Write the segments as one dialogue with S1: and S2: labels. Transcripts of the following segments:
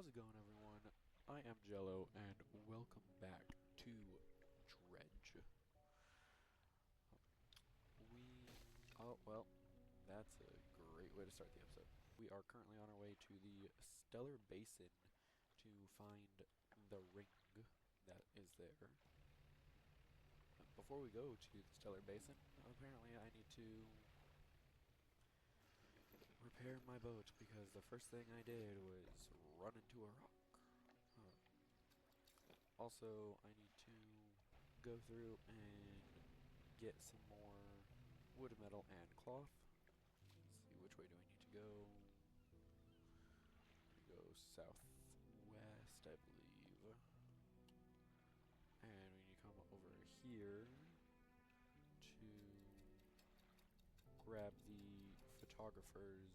S1: How's it going, everyone? I am Jello, and welcome back to Dredge. Well, that's a great way to start the episode. We are currently on our way to the Stellar Basin to find the ring that is there. Before we go to the Stellar Basin, apparently I need to repair my boat, because the first thing I did was run into a rock. Also, I need to go through and get some more wood, metal, and cloth. Let's see, which way do I need to go? Go southwest, I believe. And we need to come over here to grab the photographer's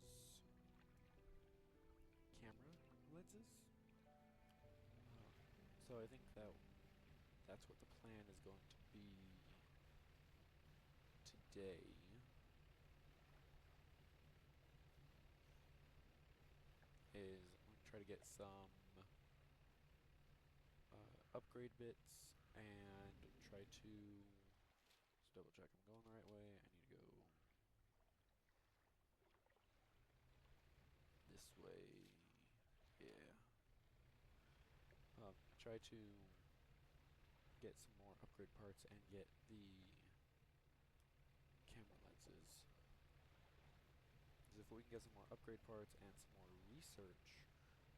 S1: camera lenses. So I think that's what the plan is going to be today. Is I'm going to try to get some upgrade bits and try to just double check I'm going the right way. I need to go this way. Yeah. Try to get some more upgrade parts and get the camera lenses. Because if we can get some more upgrade parts and some more research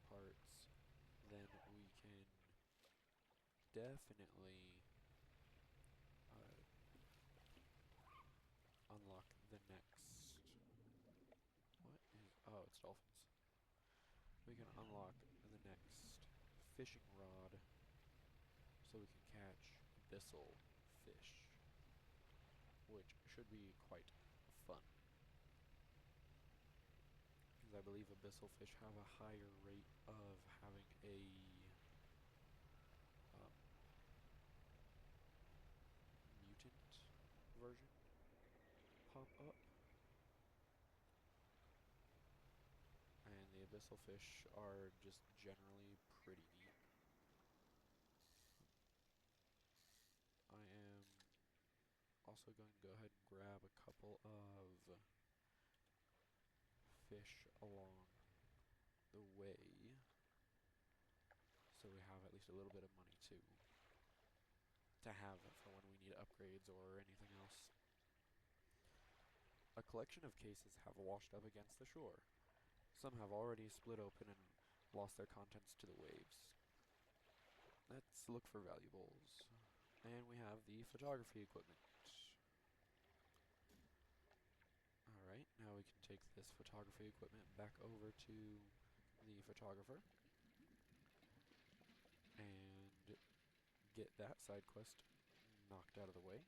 S1: parts, then we can definitely unlock the next... What is... Oh, it's dolphins. We can unlock the next fishing rod so we can catch abyssal fish, which should be quite fun, because I believe abyssal fish have a higher rate of having a mutant version pop up, and the abyssal fish are just generally pretty neat. I am also going to go ahead and grab a couple of fish along the way, so we have at least a little bit of money to have for when we need upgrades or anything else. A collection of cases have washed up against the shore. Some have already split open and lost their contents to the waves. Let's look for valuables. And we have the photography equipment. Alright, now we can take this photography equipment back over to the photographer and get that side quest knocked out of the way.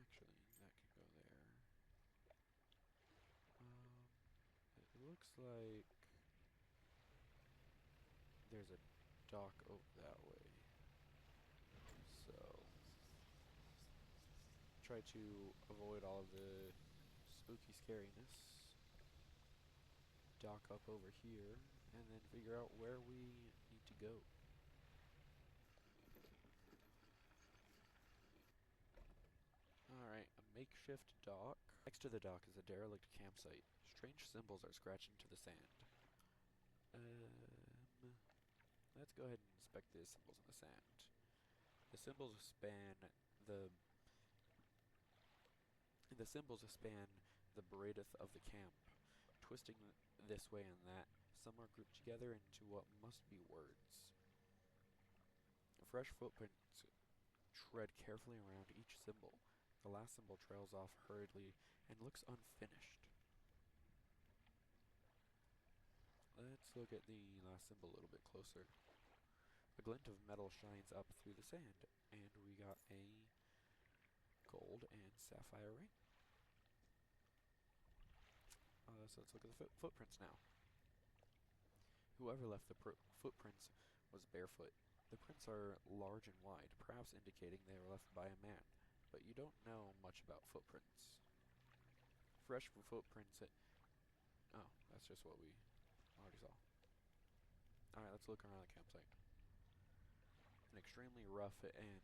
S1: Actually, that can go there. It looks like there's a dock over that way. So try to avoid all of the spooky scariness. Dock up over here and then figure out where we need to go. Alright, a makeshift dock. Next to the dock is a derelict campsite. Strange symbols are scratched into the sand. Let's go ahead and inspect the symbols in the sand. The symbols span the breadth of the camp, twisting this way and that. Some are grouped together into what must be words. Fresh footprints tread carefully around each symbol. The last symbol trails off hurriedly and looks unfinished. Let's look at the last symbol a little bit closer. A glint of metal shines up through the sand, and we got a gold and sapphire ring. So let's look at the footprints now. Whoever left the footprints was barefoot. The prints are large and wide, perhaps indicating they were left by a man, but you don't know much about footprints. Fresh footprints Oh, that's just what we already saw. Alright, let's look around the campsite. An extremely rough and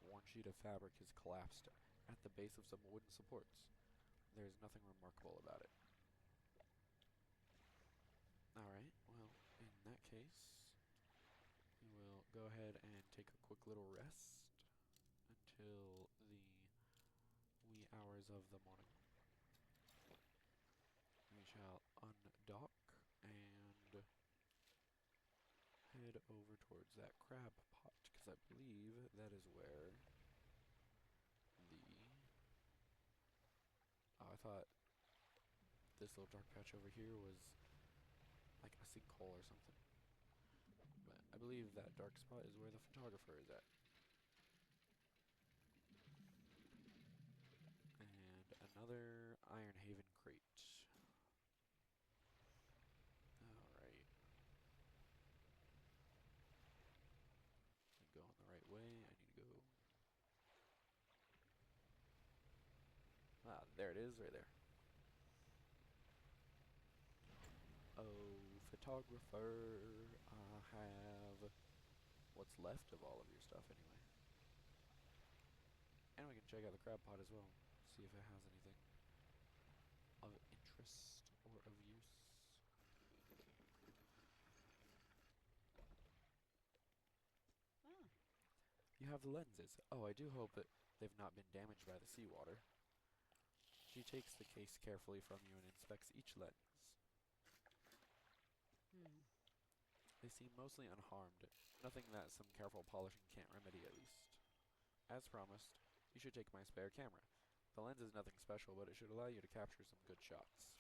S1: worn sheet of fabric has collapsed at the base of some wooden supports. There is nothing remarkable about it. Alright, well, in that case, we will go ahead and take a quick little rest until the wee hours of the morning. We shall undock and head over towards that crab pot, because I believe that is where the... Oh, I thought this little dark patch over here was like a sinkhole or something. But I believe that dark spot is where the photographer is at. And another Iron Haven crate. Alright. I'm going the right way. I need to go... Ah, there it is, right there. Oh, photographer, I have what's left of all of your stuff anyway. And we can check out the crab pot as well, see if it has anything of interest or of use.
S2: Ah.
S1: You have the lenses. Oh, I do hope that they've not been damaged by the seawater. She takes the case carefully from you and inspects each lens. They seem mostly unharmed, nothing that some careful polishing can't remedy at least. As promised, you should take my spare camera. The lens is nothing special, but it should allow you to capture some good shots.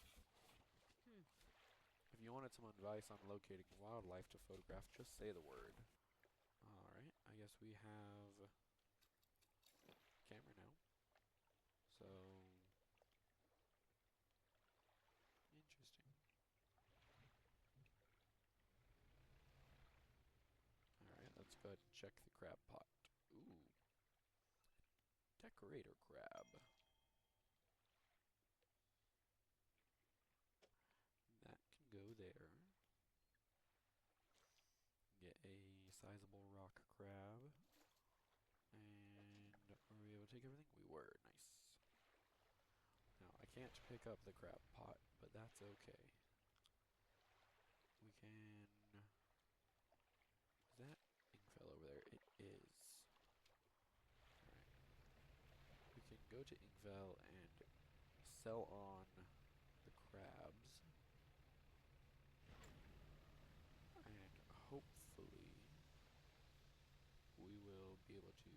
S1: If you wanted some advice on locating wildlife to photograph, just say the word. Alright, I guess we have camera now. So, interesting. Alright, let's go ahead and check the crab pot. Ooh. Decorator crab. That can go there. Get a sizable rock crab. And were we able to take everything? We were. Nice. Now, I can't pick up the crab pot, but that's okay. We can... Is that Ingfell over there? It is. Alright. We can go to Ingfell and sell on the crabs. And hopefully we will be able to...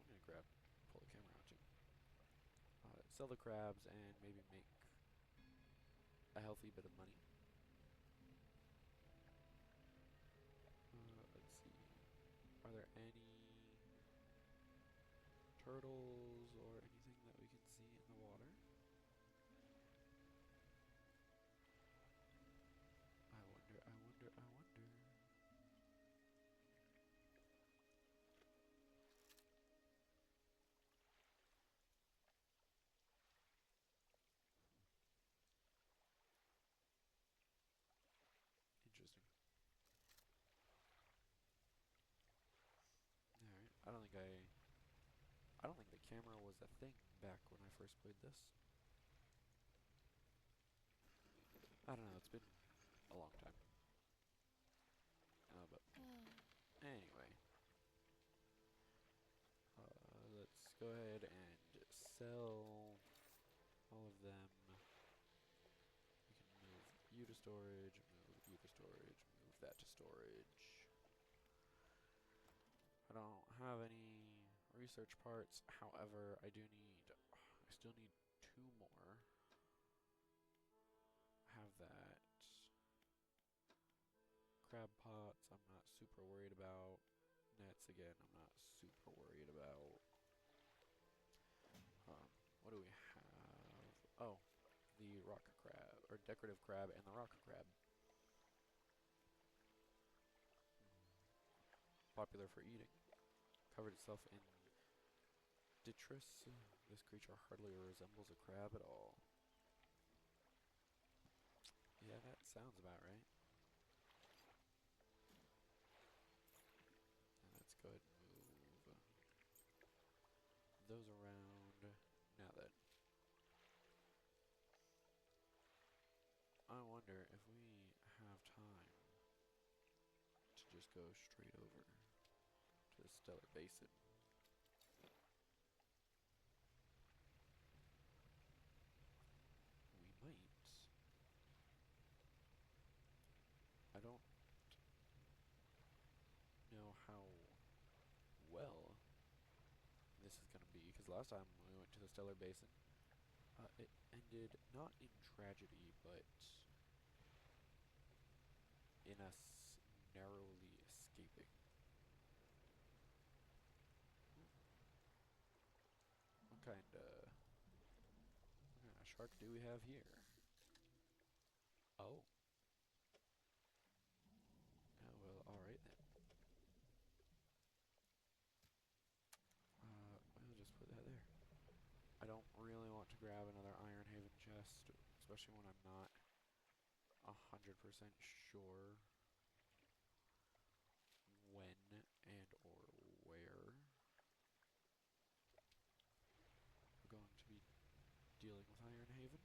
S1: I'm going to pull the camera out too. Sell the crabs and maybe make a healthy bit of money. Let's see. Are there any turtles or anything that we can see in the water? I wonder, I wonder, I wonder. Interesting. Alright, I don't think the camera was a thing back when I first played this. I don't know, it's been a long time. But anyway. Let's go ahead and sell all of them. We can move you to storage, move you to storage, move that to storage. I don't have any research parts, however, I still need 2 more. Have that. Crab pots, I'm not super worried about. Nets, again, I'm not super worried about. What do we have? Oh, the rock crab, or decorative crab and the rock crab. Popular for eating. Covered itself in detritus. This creature hardly resembles a crab at all. sounds about right. And let's go ahead and move those around. Now then, I wonder if we have time to just go straight over to the stellar basin. We might. I don't know how well this is gonna be, because last time we went to the stellar basin, it ended not in tragedy, but in us narrowly escaping. What kind of shark do we have here? Oh. Oh, well, alright then. We'll just put that there. I don't really want to grab another Iron Haven chest, especially when I'm not 100% sure when and or where we're going to be dealing with Iron Haven.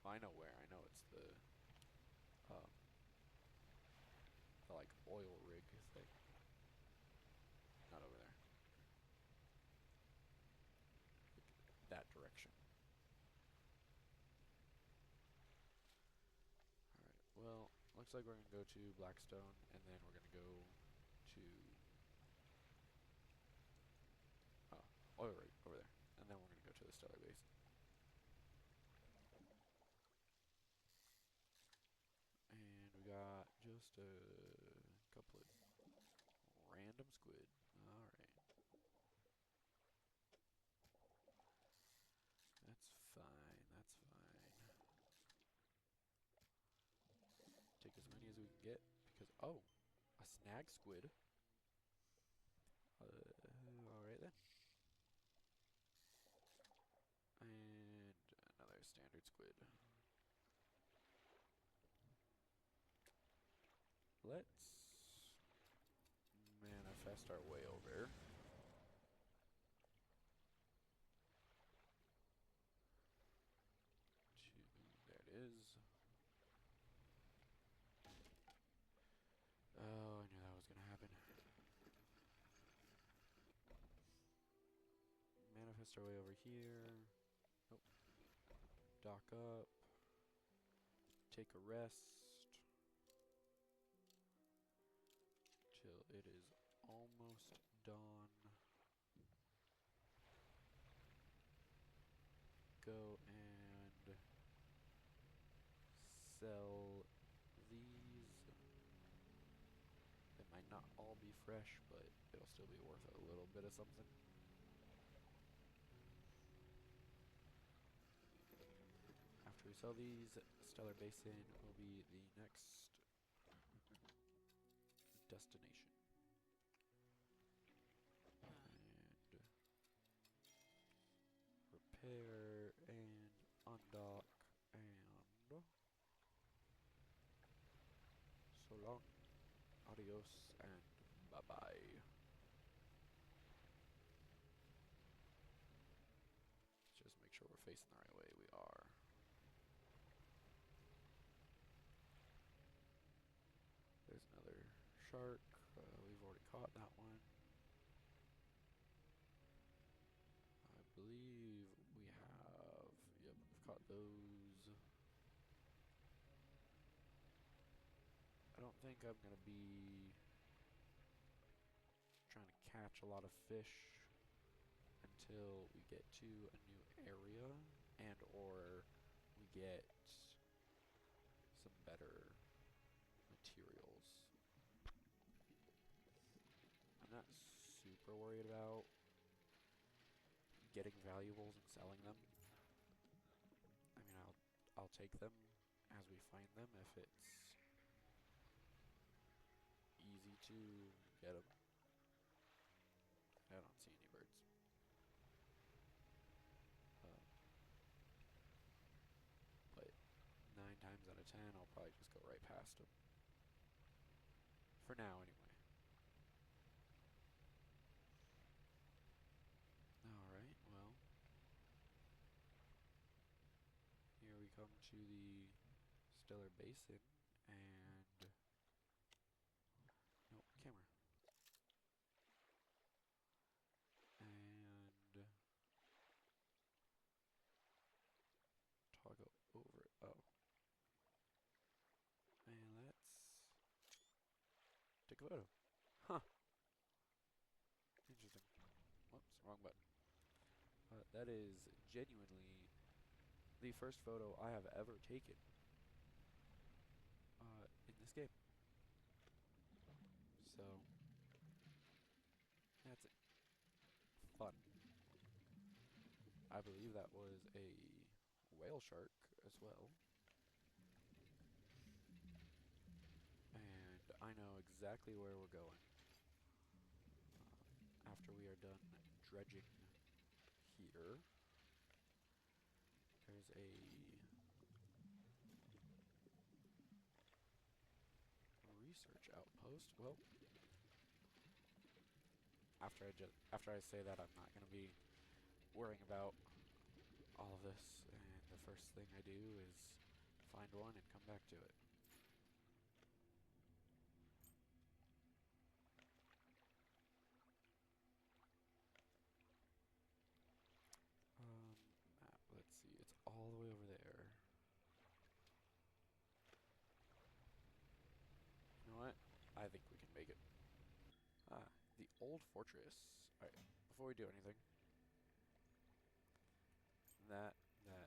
S1: Well, I know where. I know it's um, the like oil rig thing. Not over there. Like that direction. Alright, well, looks like we're gonna go to Blackstone, and then we're gonna go to oil rig over there. And then we're gonna go to the stellar basin. And we got just a couple of random squid. Alright. That's fine, that's fine. Take as many as we can get, because, oh, a snag squid. Alright then. And another standard squid. Let's manifest our way over. There it is. Oh, I knew that was gonna happen. Manifest our way over here. Nope. Dock up. Take a rest. Till it is almost dawn. Go and sell these. They might not all be fresh, but it'll still be worth a little bit of something. After we sell these, Stellar Basin will be the next destination. And repair and undock and so long. Adios and bye-bye. Just make sure we're facing the right way. We are. There's another shark. We've already caught that one. I believe we have. Yep, we've caught those. I don't think I'm gonna be trying to catch a lot of fish until we get to a new area and or we get some better materials. I'm not super worried about getting valuables and selling them. I mean, I'll take them as we find them if it's easy to get them. I don't see any birds. But 9 times out of of 10, I'll probably just go right past him. For now, anyway. Alright, well. Here we come to the stellar basin, and... Nope, camera. And... toggle over it. Oh. And let's... take a photo. Huh. Interesting. Whoops, wrong button. That is genuinely the first photo I have ever taken in this game. So, that's fun. I believe that was a whale shark as well. And I know exactly where we're going after we are done dredging here. There's a research outpost. Well, after I say that, I'm not going to be worrying about all of this, and the first thing I do is find one and come back to it. Map, let's see, it's all the way over there. You know what? I think we can make it. Ah, the old fortress. Alright, before we do anything, that, and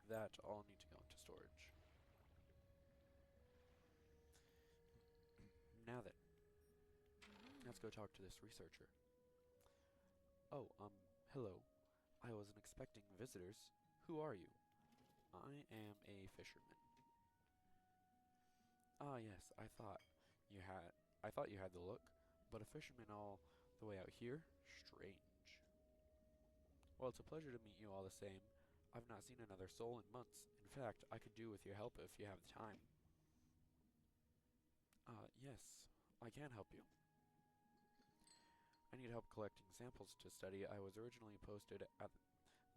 S1: that all need to go into storage. Now then, let's go talk to this researcher. Oh, hello. I wasn't expecting visitors. Who are you? I am a fisherman. Ah, yes, I thought you had the look, but a fisherman all the way out here? Strange. Well, it's a pleasure to meet you all the same. I've not seen another soul in months. In fact, I could do with your help if you have the time. Yes, I can help you. I need help collecting samples to study. I was originally posted at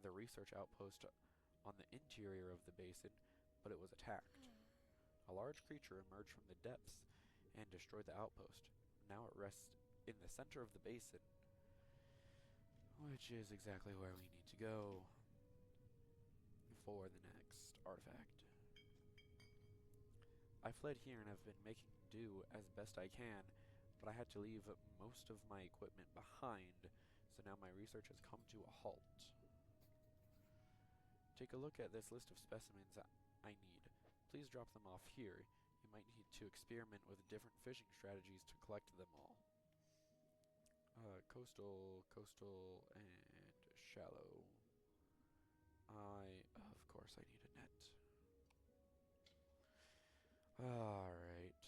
S1: the research outpost on the interior of the basin, but it was attacked. A large creature emerged from the depths and destroyed the outpost. Now it rests in the center of the basin, which is exactly where we need to go for the next artifact. I fled here and have been making do as best I can, but I had to leave most of my equipment behind, so now my research has come to a halt. Take a look at this list of specimens I need. Please drop them off here. You might need to experiment with different fishing strategies to collect them all. Coastal, and shallow. Of course I need a net. Alright.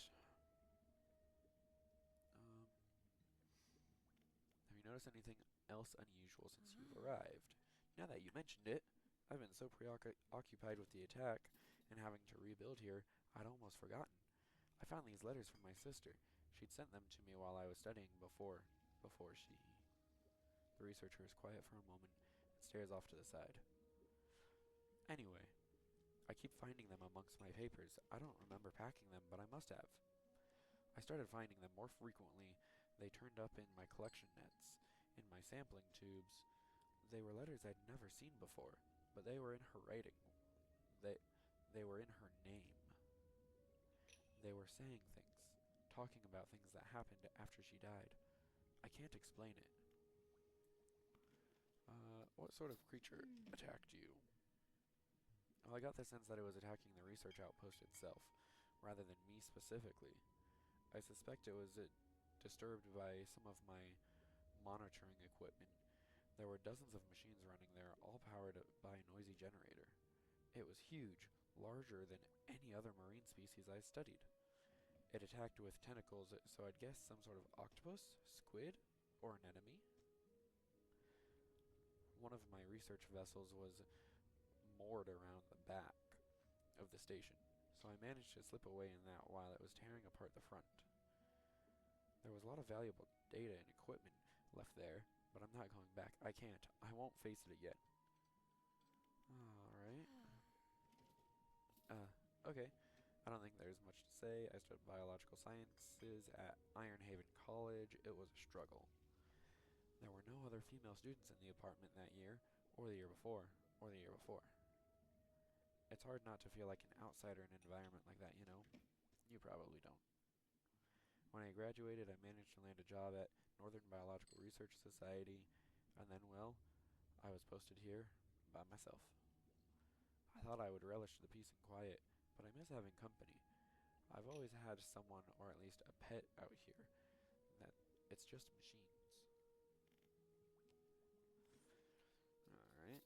S1: Have you noticed anything else unusual since you've arrived? Now that you mentioned it, I've been so preoccupied with the attack and having to rebuild here, I'd almost forgotten. I found these letters from my sister. She'd sent them to me while I was studying before she... The researcher is quiet for a moment and stares off to the side. Anyway, I keep finding them amongst my papers. I don't remember packing them, but I must have. I started finding them more frequently. They turned up in my collection nets, in my sampling tubes. They were letters I'd never seen before, but they were in her writing. They were in her name. They were saying things, talking about things that happened after she died. I can't explain it. What sort of creature attacked you? Well, I got the sense that it was attacking the research outpost itself, rather than me specifically. I suspect it was disturbed by some of my monitoring equipment. There were dozens of machines running there, all powered by a noisy generator. It was huge, larger than any other marine species I studied. It attacked with tentacles, so I'd guess some sort of octopus, squid, or an enemy. One of my research vessels was moored around the back. of the station, so I managed to slip away in that while it was tearing apart the front. There was a lot of valuable data and equipment left there, but I'm not going back. I can't. I won't face it again. Alright. Okay. I don't think there's much to say. I studied biological sciences at Iron Haven College. It was a struggle. There were no other female students in the apartment that year, or the year before, or the year before. It's hard not to feel like an outsider in an environment like that, you know? You probably don't. When I graduated, I managed to land a job at Northern Biological Research Society, and then, well, I was posted here by myself. I thought I would relish the peace and quiet, but I miss having company. I've always had someone, or at least a pet, out here. That it's just machines. Alright.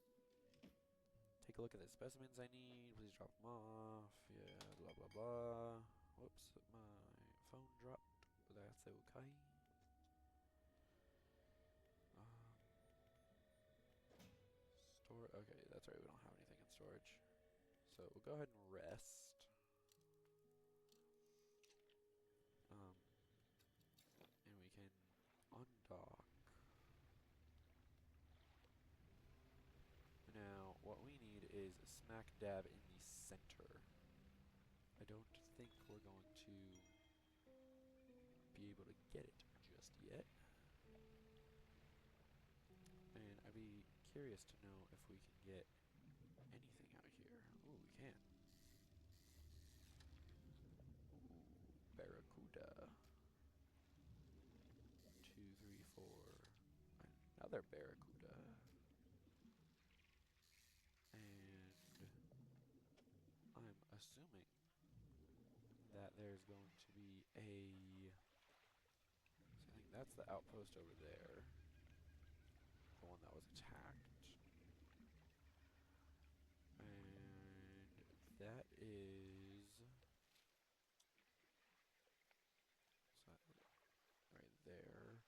S1: Take a look at the specimens I need. Please drop them off. Yeah, blah blah blah. Whoops, my phone dropped. That's okay. Store. Okay, that's right. We don't have anything in storage. So we'll go ahead and rest. And we can undock. Now, what we need is smack dab in the center. I don't think we're going to be able to get it just yet. And I'd be curious to know if we can get anything out here. Ooh, we can. Ooh, barracuda. 2, 3, 4. Another barracuda. And I'm assuming that there's going to be a... So I think that's the outpost over there. The one that was attacked. And that is... So right there.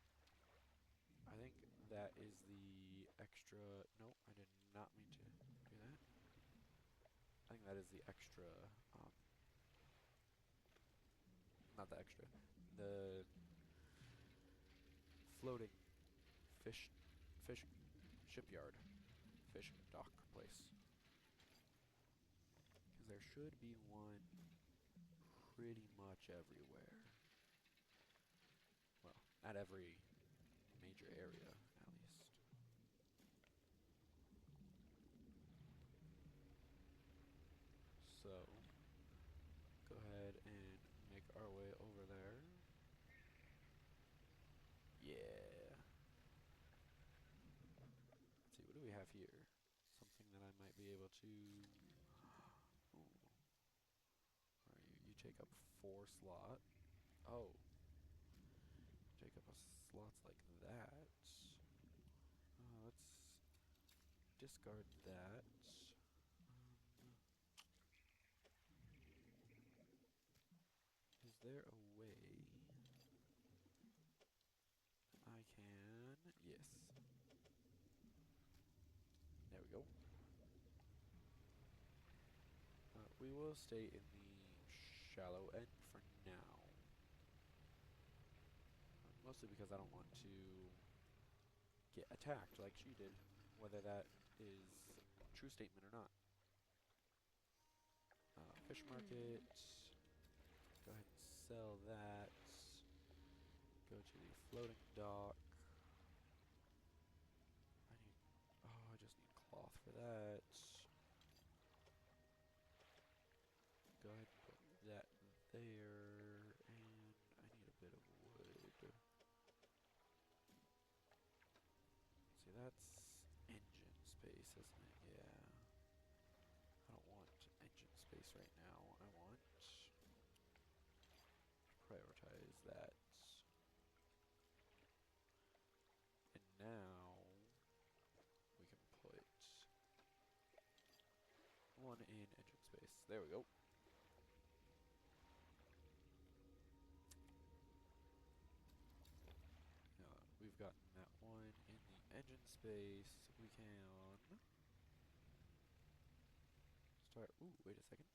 S1: I think that is the extra... Nope, I did not mean to do that. I think that is the extra... not the extra. The floating fish shipyard. Fish dock place. Because there should be one pretty much everywhere. Well, not every major area, at least. So, go ahead and make our way over there. Yeah. Let's see, what do we have here? Something that I might be able to... Ooh. Alright, you take up 4 slot. Oh. Take up slots like that. Let's discard that. Is there a way I can... Yes. There we go. We will stay in the shallow end for now. Mostly because I don't want to get attacked like she did, whether that is a true statement or not. Fish market. Go ahead and sell that. Go to the floating dock. I just need cloth for that. Go ahead and put that there, and I need a bit of wood. See, that's engine space, isn't it? Yeah. I don't want engine space right now. I want to prioritize that. And now we can put one in engine space. There we go. We've gotten that one in the engine space. We can start. Ooh, wait a second.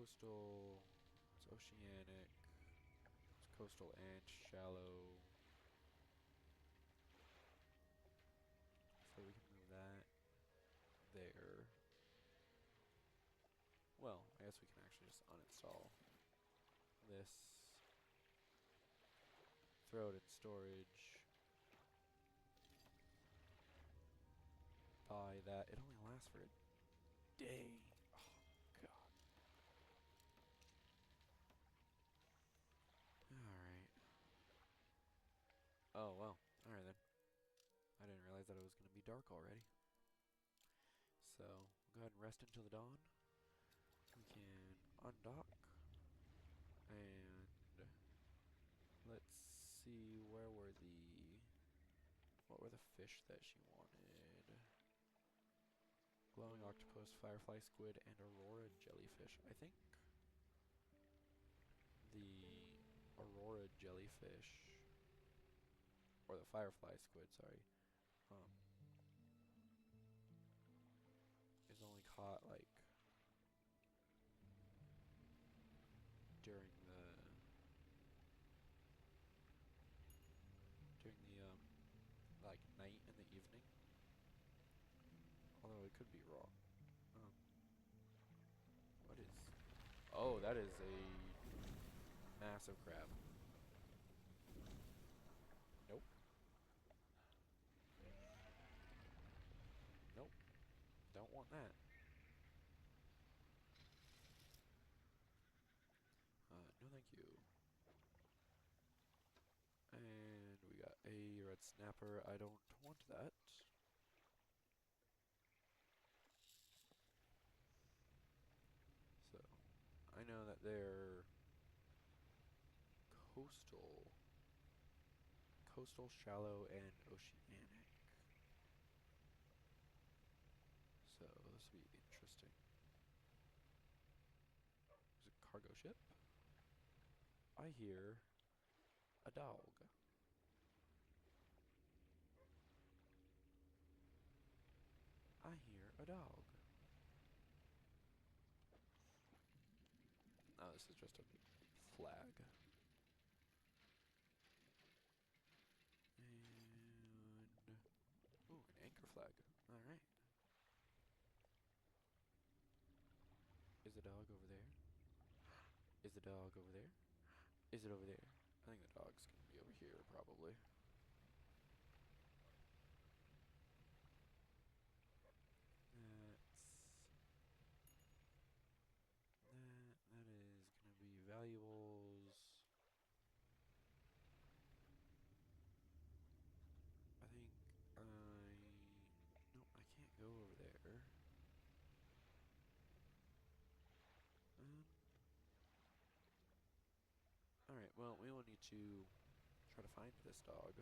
S1: coastal, it's oceanic, it's coastal and shallow. So we can move that there. Well, I guess we can actually just uninstall this, throw it in storage, buy that. It only lasts for a day. Oh, God. Alright. Oh, well. Alright then. I didn't realize that it was going to be dark already. So, go ahead and rest until the dawn. We can undock. And let's see, where were what were the fish that she wanted? Glowing octopus, firefly squid, and aurora jellyfish. I think the aurora jellyfish, or the firefly squid, sorry, is only caught like during the like night and the evening. Although it could be wrong. What is? Oh, that is a massive crab. Nope. Nope. Don't want that. No thank you. And we got a red snapper. I don't want that. So, I know that they're coastal, shallow, and oceanic. So, this will be interesting. There's a cargo ship. I hear a dog. I hear a dog. Oh, this is just a flag. And ooh, an anchor flag. Alright. Is the dog over there? Is the dog over there? Is it over there? I think the dog's gonna be over here, probably. That's that is gonna be valuables. I think no, I can't go over there. Um Alright, well we will need to try to find this dog.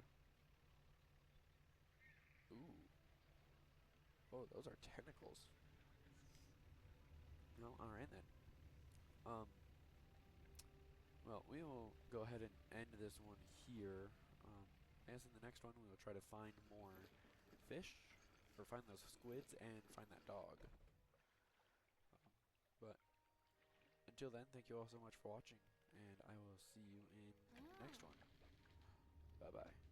S1: Ooh. Oh, those are tentacles. No, alright then. Well, we will go ahead and end this one here. As in the next one, we will try to find more fish, or find those squids, and find that dog. But until then, thank you all so much for watching, and I will see you in the next one. Bye-bye.